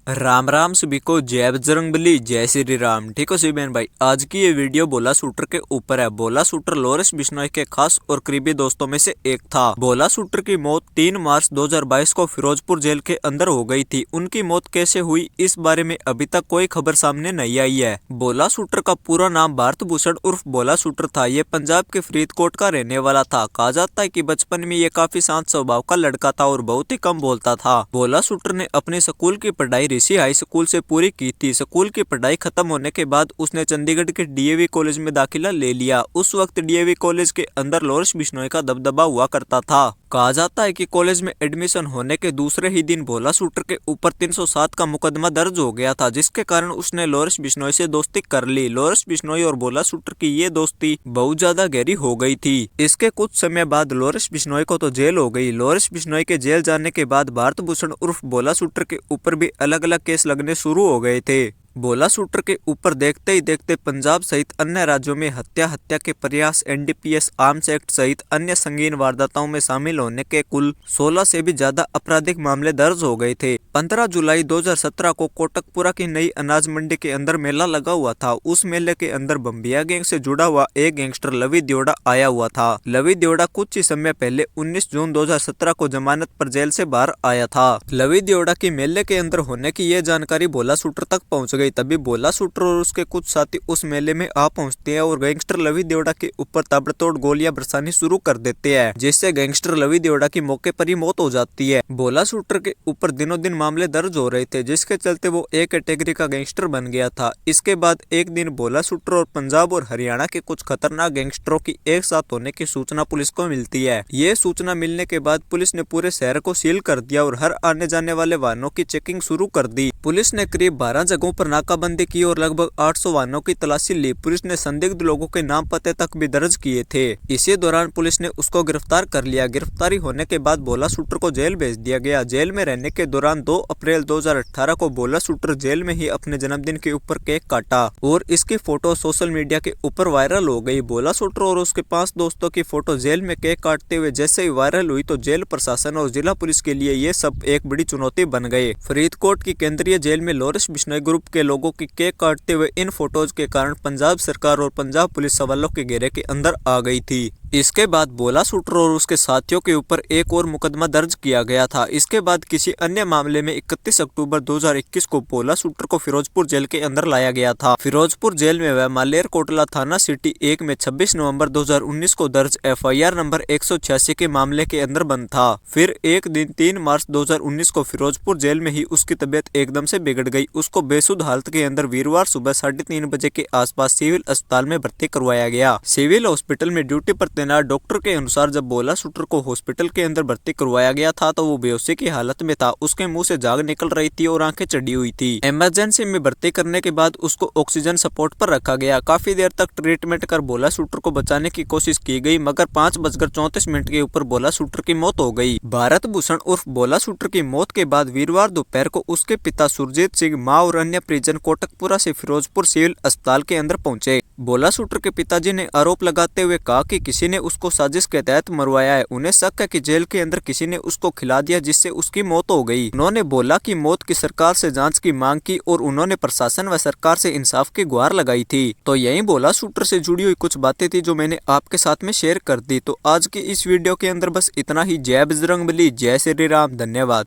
राम राम सभी को, जय बजरंगबली, जय श्री राम। ठीक हो सभी बहन भाई। आज की ये वीडियो भोला शूटर के ऊपर है। भोला शूटर लॉरेंस बिश्नोई के खास और करीबी दोस्तों में से एक था। भोला शूटर की मौत 3 मार्च 2022 को फिरोजपुर जेल के अंदर हो गई थी। उनकी मौत कैसे हुई, इस बारे में अभी तक कोई खबर सामने नहीं आई है। भोला शूटर का पूरा नाम भारत भूषण उर्फ भोला शूटर था। ये पंजाब के फरीदकोट का रहने वाला था। कहा जाता है कि बचपन में ये काफी शांत स्वभाव का लड़का था और बहुत ही कम बोलता था। भोला शूटर ने अपने स्कूल की पढ़ाई ऋषि हाई स्कूल से पूरी की थी। स्कूल की पढ़ाई खत्म होने के बाद उसने चंडीगढ़ के डीएवी कॉलेज में दाखिला ले लिया। उस वक्त डीएवी कॉलेज के अंदर लॉरेंस बिश्नोई का दबदबा हुआ करता था। कहा जाता है कि कॉलेज में एडमिशन होने के दूसरे ही दिन भोला शूटर के ऊपर 307 का मुकदमा दर्ज हो गया था, जिसके कारण उसने लॉरेंस बिश्नोई से दोस्ती कर ली। लॉरेंस बिश्नोई और भोला शूटर की ये दोस्ती बहुत ज्यादा गहरी हो गई थी। इसके कुछ समय बाद लॉरेंस बिश्नोई को तो जेल हो गई। लॉरेंस बिश्नोई के जेल जाने के बाद भारत भूषण उर्फ भोला शूटर के ऊपर भी अलग अलग केस लगने शुरू हो गए थे। भोला शूटर के ऊपर देखते ही देखते पंजाब सहित अन्य राज्यों में हत्या के प्रयास, एनडीपीएस, आर्म्स एक्ट सहित अन्य संगीन वारदातों में शामिल होने के कुल 16 से भी ज्यादा आपराधिक मामले दर्ज हो गए थे। 15 जुलाई 2017 को कोटकपुरा की नई अनाज मंडी के अंदर मेला लगा हुआ था। उस मेले के अंदर बम्बिया गैंग से जुड़ा हुआ एक गैंगस्टर लवी देवड़ा आया हुआ था। लवी देवड़ा कुछ ही समय पहले 19 जून 2017 को जमानत पर जेल से बाहर आया था। लवी देवड़ा की मेले के अंदर होने की ये जानकारी भोला शूटर तक पहुंच गई। तभी भोला शूटर और उसके कुछ साथी उस मेले में आ पहुंचते हैं और गैंगस्टर लवी देवड़ा के ऊपर ताबड़तोड़ गोलियां बरसानी शुरू कर देते हैं, जिससे गैंगस्टर लवी देवड़ा की मौके पर ही मौत हो जाती है। भोला शूटर के ऊपर दिनों दिन मामले दर्ज हो रहे थे, जिसके चलते वो एक कैटेगरी का गैंगस्टर बन गया था। इसके बाद एक दिन भोला शूटर और पंजाब और हरियाणा के कुछ खतरनाक गैंगस्टरों की एक साथ होने की सूचना पुलिस को मिलती है। ये सूचना मिलने के बाद पुलिस ने पूरे शहर को सील कर दिया और हर आने जाने वाले वाहनों की चेकिंग शुरू कर दी। पुलिस ने करीब 12 जगहों पर नाकाबंदी की और लगभग 800 वाहनों की तलाशी ली। पुलिस ने संदिग्ध लोगों के नाम पते तक भी दर्ज किए थे। इसी दौरान पुलिस ने उसको गिरफ्तार कर लिया। गिरफ्तारी होने के बाद भोला शूटर को जेल भेज दिया गया। जेल में रहने के दौरान 2 अप्रैल 2018 को भोला शूटर जेल में ही अपने जन्मदिन के ऊपर केक काटा और इसकी फोटो सोशल मीडिया के ऊपर वायरल हो गई। भोला शूटर और उसके 5 दोस्तों की फोटो जेल में केक काटते हुए जैसे ही वायरल हुई तो जेल प्रशासन और जिला पुलिस के लिए ये सब एक बड़ी चुनौती बन गए। फरीदकोट की केंद्रीय जेल में लॉरेंस बिश्नोई ग्रुप के लोगों की केक काटते हुए इन फोटोज के कारण पंजाब सरकार और पंजाब पुलिस सवालों के घेरे के अंदर आ गई थी। इसके बाद भोला शूटर और उसके साथियों के ऊपर एक और मुकदमा दर्ज किया गया था। इसके बाद किसी अन्य मामले में 31 अक्टूबर 2021 को भोला शूटर को फिरोजपुर जेल के अंदर लाया गया था। फिरोजपुर जेल में वह मालेर कोटला थाना सिटी 1 में 26 नवंबर 2019 को दर्ज एफआईआर नंबर 186 के मामले के अंदर बंद था। फिर एक दिन 3 मार्च 2019 को फिरोजपुर जेल में ही उसकी तबीयत एकदम से बिगड़ गई। उसको बेसुध हालत के अंदर वीरवार सुबह 3:30 बजे के आसपास सिविल अस्पताल में भर्ती करवाया गया। सिविल हॉस्पिटल में ड्यूटी पर तैनात डॉक्टर के अनुसार जब भोला शूटर को हॉस्पिटल के अंदर भर्ती करवाया गया था तो वो बेहोशी की हालत में था। उसके मुंह से झाग निकल रही थी और आंखें चढ़ी हुई थी। इमरजेंसी में भर्ती करने के बाद उसको ऑक्सीजन सपोर्ट पर रखा गया। काफी देर तक ट्रीटमेंट कर भोला शूटर को बचाने की कोशिश की गई, मगर 5:34 के ऊपर भोला शूटर की मौत हो गई। भारत भूषण उर्फ भोला शूटर की मौत के बाद वीरवार दोपहर को उसके पिता सुरजीत सिंह, मां और अन्य परिजन कोटकपुरा से फिरोजपुर सिविल अस्पताल के अंदर पहुंचे। भोला शूटर के पिताजी ने आरोप लगाते हुए कहा कि किसी ने उसको साजिश के तहत मरवाया है। उन्हें शक है कि जेल के अंदर किसी ने उसको खिला दिया, जिससे उसकी मौत हो गई। उन्होंने भोला की मौत की सरकार से जांच की मांग की और उन्होंने प्रशासन व सरकार से इंसाफ की गुहार लगाई थी। तो यही भोला शूटर से जुड़ी हुई कुछ बातें थी जो मैंने आपके साथ में शेयर कर दी। तो आज की इस वीडियो के अंदर बस इतना ही। जय बजरंगबली, जय श्री राम, धन्यवाद।